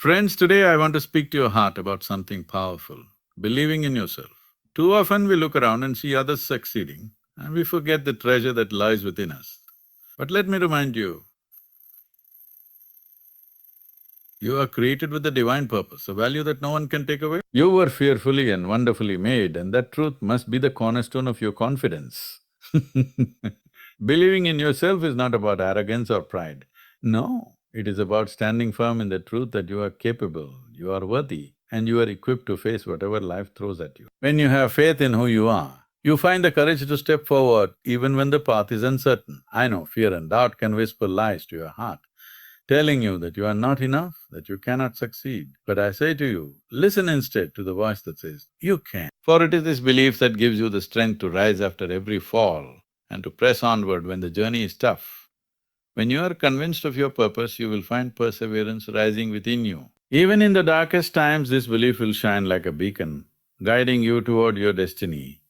Friends, today I want to speak to your heart about something powerful, believing in yourself. Too often we look around and see others succeeding and we forget the treasure that lies within us. But let me remind you, you are created with a divine purpose, a value that no one can take away. You were fearfully and wonderfully made, and that truth must be the cornerstone of your confidence. Believing in yourself is not about arrogance or pride. No, it is about standing firm in the truth that you are capable, you are worthy, and you are equipped to face whatever life throws at you. When you have faith in who you are, you find the courage to step forward even when the path is uncertain. I know fear and doubt can whisper lies to your heart, telling you that you are not enough, that you cannot succeed. But I say to you, listen instead to the voice that says, you can. For it is this belief that gives you the strength to rise after every fall and to press onward when the journey is tough. When you are convinced of your purpose, you will find perseverance rising within you. Even in the darkest times, this belief will shine like a beacon, guiding you toward your destiny.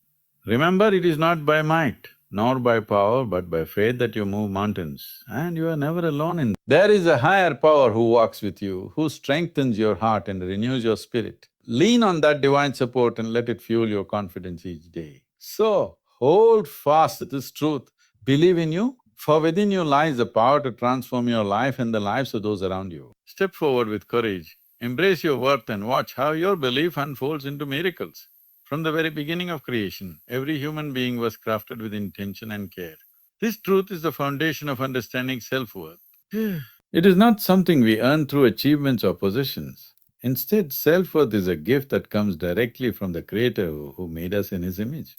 Remember, it is not by might, nor by power, but by faith that you move mountains, and you are never alone in. There is a higher power who walks with you, who strengthens your heart and renews your spirit. Lean on that divine support and let it fuel your confidence each day. So, hold fast to this truth, believe in you, for within you lies the power to transform your life and the lives of those around you. Step forward with courage, embrace your worth and watch how your belief unfolds into miracles. From the very beginning of creation, every human being was crafted with intention and care. This truth is the foundation of understanding self-worth. It is not something we earn through achievements or possessions. Instead, self-worth is a gift that comes directly from the Creator who made us in His image.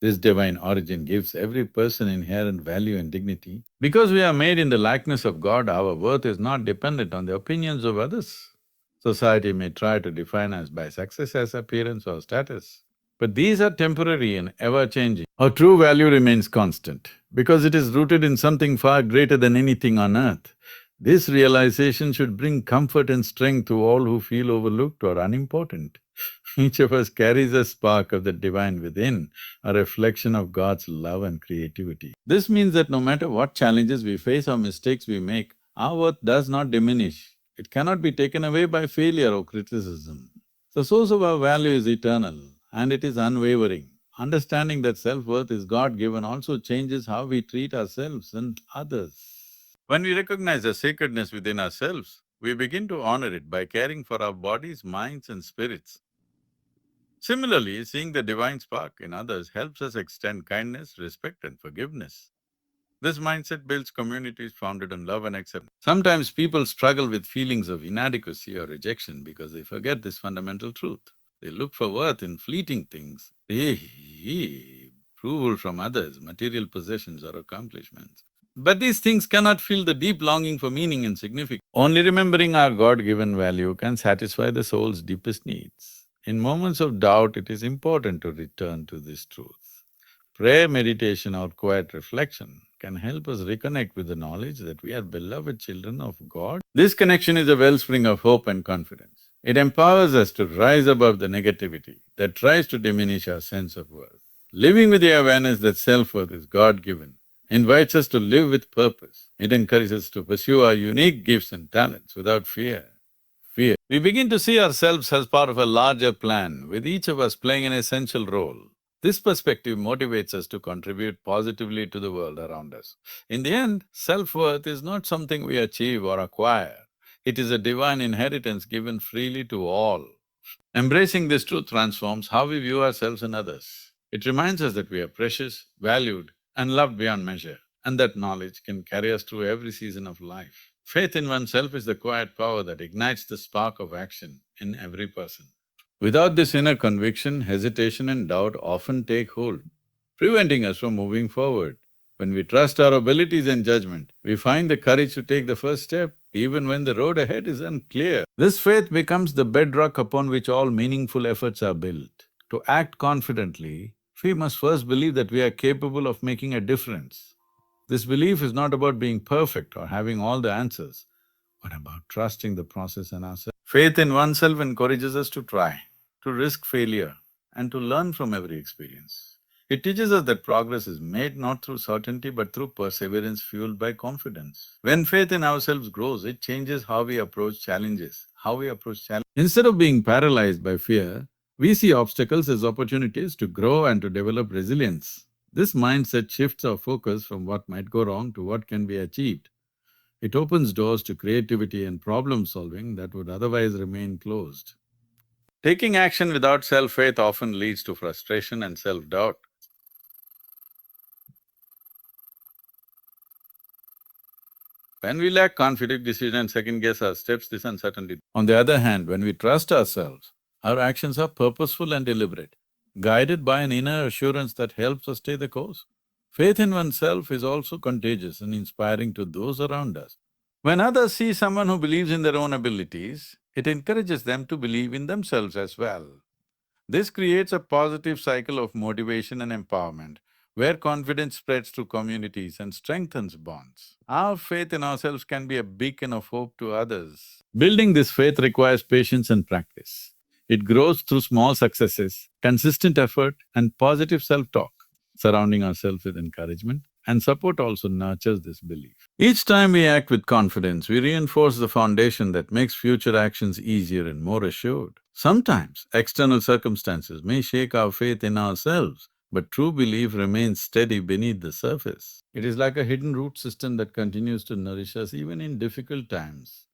This divine origin gives every person inherent value and dignity. Because we are made in the likeness of God, our worth is not dependent on the opinions of others. Society may try to define us by success as appearance or status, but these are temporary and ever-changing. Our true value remains constant because it is rooted in something far greater than anything on earth. This realization should bring comfort and strength to all who feel overlooked or unimportant. Each of us carries a spark of the divine within, a reflection of God's love and creativity. This means that no matter what challenges we face or mistakes we make, our worth does not diminish. It cannot be taken away by failure or criticism. The source of our value is eternal and it is unwavering. Understanding that self-worth is God-given also changes how we treat ourselves and others. When we recognize the sacredness within ourselves, we begin to honor it by caring for our bodies, minds and spirits. Similarly, seeing the divine spark in others helps us extend kindness, respect and forgiveness. This mindset builds communities founded on love and acceptance. Sometimes people struggle with feelings of inadequacy or rejection because they forget this fundamental truth. They look for worth in fleeting things, approval from others, material possessions or accomplishments. But these things cannot fill the deep longing for meaning and significance. Only remembering our God-given value can satisfy the soul's deepest needs. In moments of doubt, it is important to return to this truth. Prayer, meditation or quiet reflection can help us reconnect with the knowledge that we are beloved children of God. This connection is a wellspring of hope and confidence. It empowers us to rise above the negativity that tries to diminish our sense of worth. Living with the awareness that self-worth is God-given invites us to live with purpose. It encourages us to pursue our unique gifts and talents without fear. We begin to see ourselves as part of a larger plan, with each of us playing an essential role. This perspective motivates us to contribute positively to the world around us. In the end, self-worth is not something we achieve or acquire. It is a divine inheritance given freely to all. Embracing this truth transforms how we view ourselves and others. It reminds us that we are precious, valued and loved beyond measure, and that knowledge can carry us through every season of life. Faith in oneself is the quiet power that ignites the spark of action in every person. Without this inner conviction, hesitation and doubt often take hold, preventing us from moving forward. When we trust our abilities and judgment, we find the courage to take the first step, even when the road ahead is unclear. This faith becomes the bedrock upon which all meaningful efforts are built. To act confidently, we must first believe that we are capable of making a difference. This belief is not about being perfect or having all the answers, but about trusting the process and ourselves. Faith in oneself encourages us to try, to risk failure, and to learn from every experience. It teaches us that progress is made not through certainty but through perseverance fueled by confidence. When faith in ourselves grows, it changes how we approach challenges, Instead of being paralyzed by fear, we see obstacles as opportunities to grow and to develop resilience. This mindset shifts our focus from what might go wrong to what can be achieved. It opens doors to creativity and problem solving that would otherwise remain closed. Taking action without self-faith often leads to frustration and self-doubt. When we lack confident decision and second-guess our steps, this uncertainty. On the other hand, when we trust ourselves, our actions are purposeful and deliberate, guided by an inner assurance that helps us stay the course. Faith in oneself is also contagious and inspiring to those around us. When others see someone who believes in their own abilities, it encourages them to believe in themselves as well. This creates a positive cycle of motivation and empowerment, where confidence spreads through communities and strengthens bonds. Our faith in ourselves can be a beacon of hope to others. Building this faith requires patience and practice. It grows through small successes, consistent effort, and positive self-talk. Surrounding ourselves with encouragement and support also nurtures this belief. Each time we act with confidence, we reinforce the foundation that makes future actions easier and more assured. Sometimes external circumstances may shake our faith in ourselves, but true belief remains steady beneath the surface. It is like a hidden root system that continues to nourish us even in difficult times.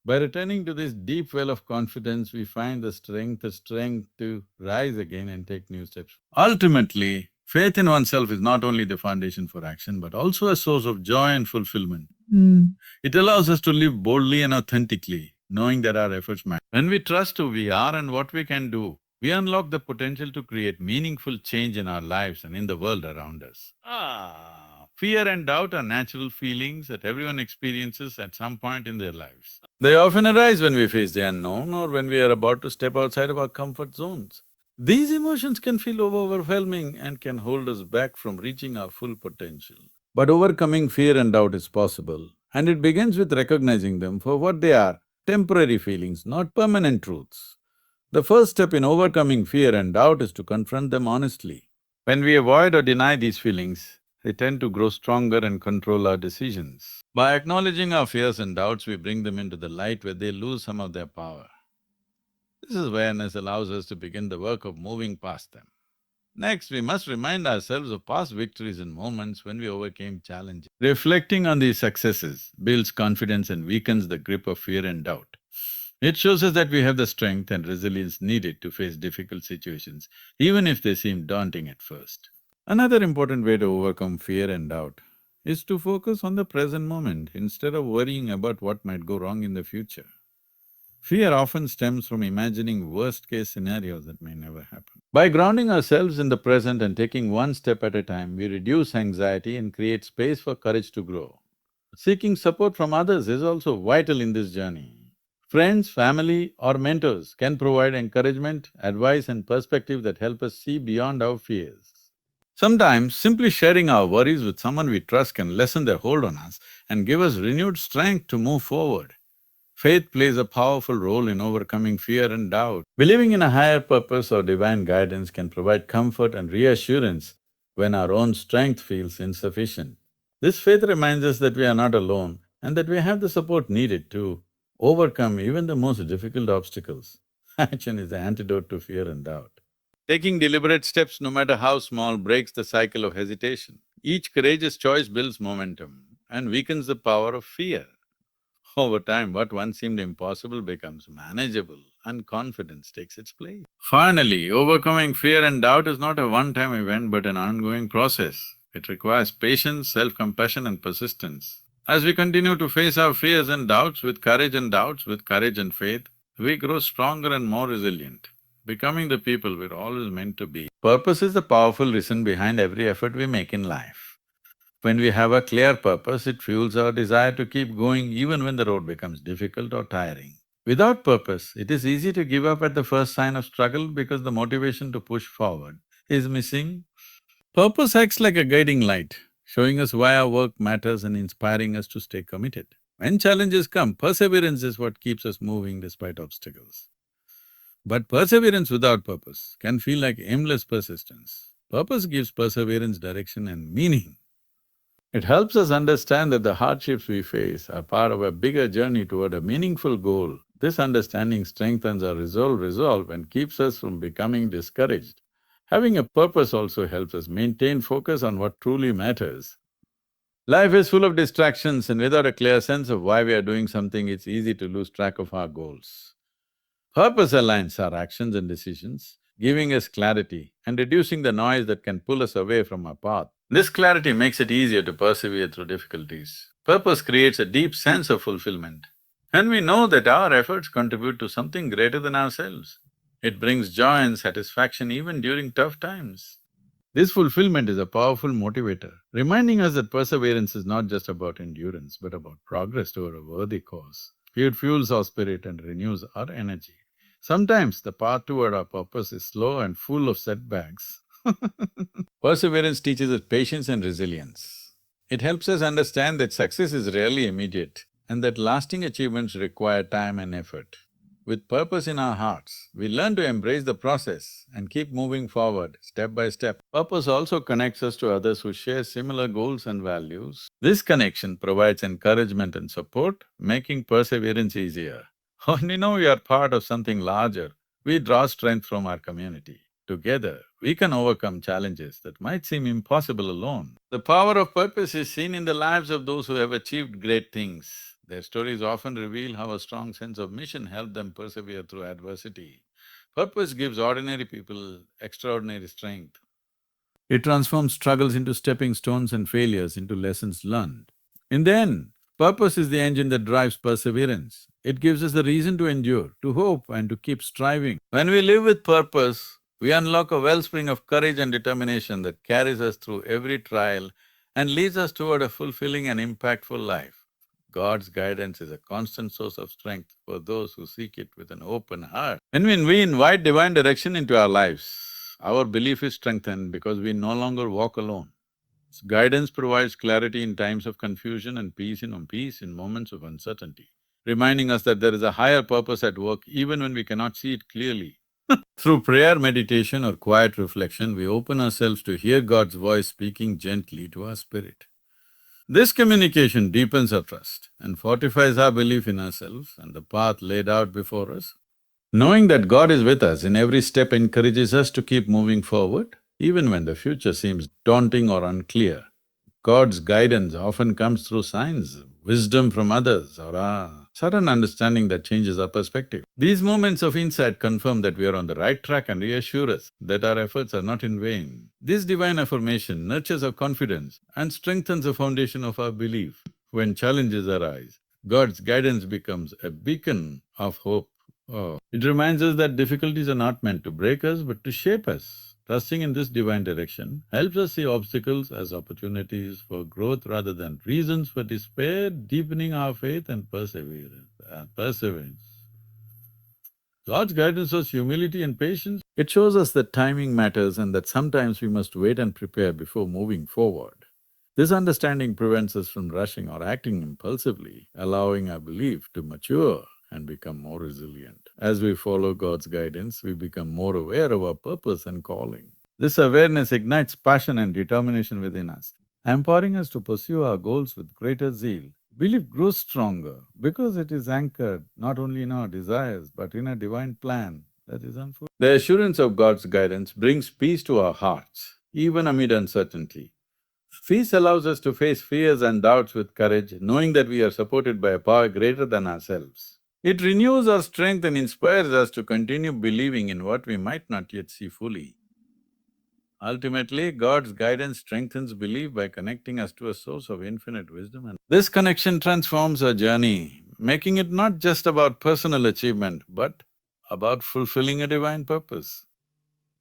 By returning to this deep well of confidence, we find the strength to rise again and take new steps. Ultimately, faith in oneself is not only the foundation for action, but also a source of joy and fulfillment. It allows us to live boldly and authentically, knowing that our efforts matter. When we trust who we are and what we can do, we unlock the potential to create meaningful change in our lives and in the world around us. Fear and doubt are natural feelings that everyone experiences at some point in their lives. They often arise when we face the unknown or when we are about to step outside of our comfort zones. These emotions can feel overwhelming and can hold us back from reaching our full potential. But overcoming fear and doubt is possible, and it begins with recognizing them for what they are: temporary feelings, not permanent truths. The first step in overcoming fear and doubt is to confront them honestly. When we avoid or deny these feelings, they tend to grow stronger and control our decisions. By acknowledging our fears and doubts, we bring them into the light where they lose some of their power. This awareness allows us to begin the work of moving past them. Next, we must remind ourselves of past victories and moments when we overcame challenges. Reflecting on these successes builds confidence and weakens the grip of fear and doubt. It shows us that we have the strength and resilience needed to face difficult situations, even if they seem daunting at first. Another important way to overcome fear and doubt is to focus on the present moment instead of worrying about what might go wrong in the future. Fear often stems from imagining worst-case scenarios that may never happen. By grounding ourselves in the present and taking one step at a time, we reduce anxiety and create space for courage to grow. Seeking support from others is also vital in this journey. Friends, family or mentors can provide encouragement, advice and perspective that help us see beyond our fears. Sometimes, simply sharing our worries with someone we trust can lessen their hold on us and give us renewed strength to move forward. Faith plays a powerful role in overcoming fear and doubt. Believing in a higher purpose or divine guidance can provide comfort and reassurance when our own strength feels insufficient. This faith reminds us that we are not alone and that we have the support needed to overcome even the most difficult obstacles. Action is the antidote to fear and doubt. Taking deliberate steps, no matter how small, breaks the cycle of hesitation. Each courageous choice builds momentum and weakens the power of fear. Over time, what once seemed impossible becomes manageable and confidence takes its place. Finally, overcoming fear and doubt is not a one-time event but an ongoing process. It requires patience, self-compassion and persistence. As we continue to face our fears and doubts with courage and faith, we grow stronger and more resilient, becoming the people we're always meant to be. Purpose is the powerful reason behind every effort we make in life. When we have a clear purpose, it fuels our desire to keep going even when the road becomes difficult or tiring. Without purpose, it is easy to give up at the first sign of struggle because the motivation to push forward is missing. Purpose acts like a guiding light, showing us why our work matters and inspiring us to stay committed. When challenges come, perseverance is what keeps us moving despite obstacles. But perseverance without purpose can feel like aimless persistence. Purpose gives perseverance, direction and meaning. It helps us understand that the hardships we face are part of a bigger journey toward a meaningful goal. This understanding strengthens our resolve and keeps us from becoming discouraged. Having a purpose also helps us maintain focus on what truly matters. Life is full of distractions, and without a clear sense of why we are doing something, it's easy to lose track of our goals. Purpose aligns our actions and decisions, giving us clarity and reducing the noise that can pull us away from our path. This clarity makes it easier to persevere through difficulties. Purpose creates a deep sense of fulfillment. And we know that our efforts contribute to something greater than ourselves. It brings joy and satisfaction even during tough times. This fulfillment is a powerful motivator, reminding us that perseverance is not just about endurance, but about progress toward a worthy cause. It fuels our spirit and renews our energy. Sometimes the path toward our purpose is slow and full of setbacks. Perseverance teaches us patience and resilience. It helps us understand that success is rarely immediate and that lasting achievements require time and effort. With purpose in our hearts, we learn to embrace the process and keep moving forward step by step. Purpose also connects us to others who share similar goals and values. This connection provides encouragement and support, making perseverance easier. When we know we are part of something larger, we draw strength from our community. Together, we can overcome challenges that might seem impossible alone. The power of purpose is seen in the lives of those who have achieved great things. Their stories often reveal how a strong sense of mission helped them persevere through adversity. Purpose gives ordinary people extraordinary strength. It transforms struggles into stepping stones and failures into lessons learned. In the end, purpose is the engine that drives perseverance. It gives us the reason to endure, to hope and to keep striving. When we live with purpose, we unlock a wellspring of courage and determination that carries us through every trial and leads us toward a fulfilling and impactful life. God's guidance is a constant source of strength for those who seek it with an open heart. When we invite divine direction into our lives, our belief is strengthened because we no longer walk alone. Guidance provides clarity in times of confusion and peace in moments of uncertainty, reminding us that there is a higher purpose at work even when we cannot see it clearly. Through prayer, meditation or quiet reflection, we open ourselves to hear God's voice speaking gently to our spirit. This communication deepens our trust and fortifies our belief in ourselves and the path laid out before us. Knowing that God is with us in every step encourages us to keep moving forward, even when the future seems daunting or unclear. God's guidance often comes through signs, wisdom from others, or a sudden understanding that changes our perspective. These moments of insight confirm that we are on the right track and reassure us that our efforts are not in vain. This divine affirmation nurtures our confidence and strengthens the foundation of our belief. When challenges arise, God's guidance becomes a beacon of hope. It reminds us that difficulties are not meant to break us but to shape us. Trusting in this divine direction helps us see obstacles as opportunities for growth rather than reasons for despair, deepening our faith and perseverance. God's guidance shows humility and patience. It shows us that timing matters and that sometimes we must wait and prepare before moving forward. This understanding prevents us from rushing or acting impulsively, allowing our belief to mature and become more resilient. As we follow God's guidance, we become more aware of our purpose and calling. This awareness ignites passion and determination within us, empowering us to pursue our goals with greater zeal. Belief grows stronger because it is anchored not only in our desires but in a divine plan that is unfolding. The assurance of God's guidance brings peace to our hearts, even amid uncertainty. Peace allows us to face fears and doubts with courage, knowing that we are supported by a power greater than ourselves. It renews our strength and inspires us to continue believing in what we might not yet see fully. Ultimately, God's guidance strengthens belief by connecting us to a source of infinite wisdom, and this connection transforms our journey, making it not just about personal achievement, but about fulfilling a divine purpose.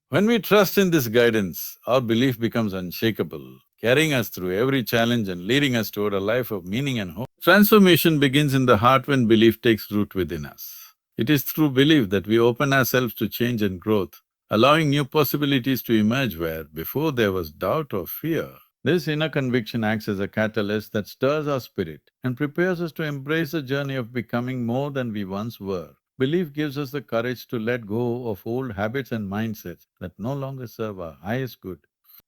When we trust in this guidance, our belief becomes unshakable, carrying us through every challenge and leading us toward a life of meaning and hope. Transformation begins in the heart when belief takes root within us. It is through belief that we open ourselves to change and growth, allowing new possibilities to emerge where before there was doubt or fear. This inner conviction acts as a catalyst that stirs our spirit and prepares us to embrace the journey of becoming more than we once were. Belief gives us the courage to let go of old habits and mindsets that no longer serve our highest good.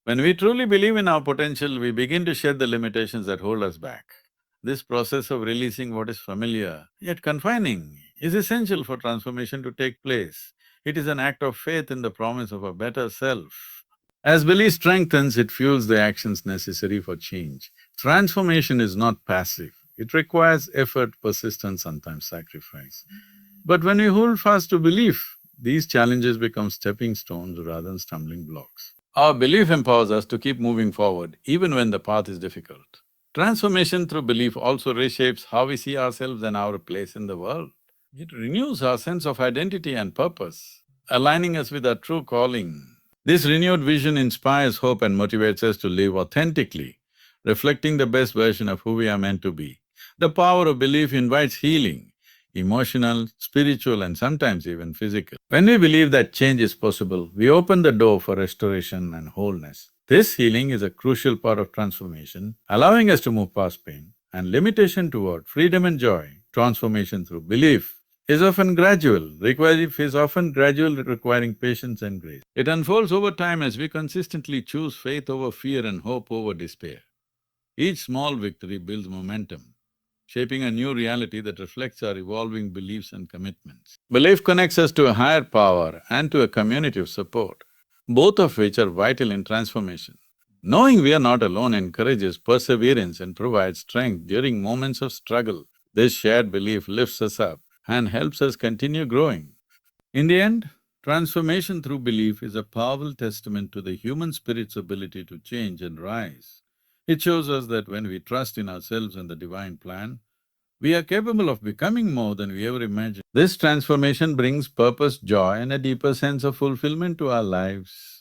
When we truly believe in our potential, we begin to shed the limitations that hold us back. This process of releasing what is familiar yet confining is essential for transformation to take place. It is an act of faith in the promise of a better self. As belief strengthens, it fuels the actions necessary for change. Transformation is not passive. It requires effort, persistence, sometimes sacrifice. But when we hold fast to belief, these challenges become stepping stones rather than stumbling blocks. Our belief empowers us to keep moving forward even when the path is difficult. Transformation through belief also reshapes how we see ourselves and our place in the world. It renews our sense of identity and purpose, aligning us with our true calling. This renewed vision inspires hope and motivates us to live authentically, reflecting the best version of who we are meant to be. The power of belief invites healing, emotional, spiritual and sometimes even physical. When we believe that change is possible, we open the door for restoration and wholeness. This healing is a crucial part of transformation, allowing us to move past pain and limitation toward freedom and joy. Transformation through belief is often gradual, requiring patience and grace. It unfolds over time as we consistently choose faith over fear and hope over despair. Each small victory builds momentum, shaping a new reality that reflects our evolving beliefs and commitments. Belief connects us to a higher power and to a community of support, both of which are vital in transformation. Knowing we are not alone encourages perseverance and provides strength during moments of struggle. This shared belief lifts us up and helps us continue growing. In the end, transformation through belief is a powerful testament to the human spirit's ability to change and rise. It shows us that when we trust in ourselves and the divine plan, we are capable of becoming more than we ever imagined. This transformation brings purpose, joy and a deeper sense of fulfillment to our lives.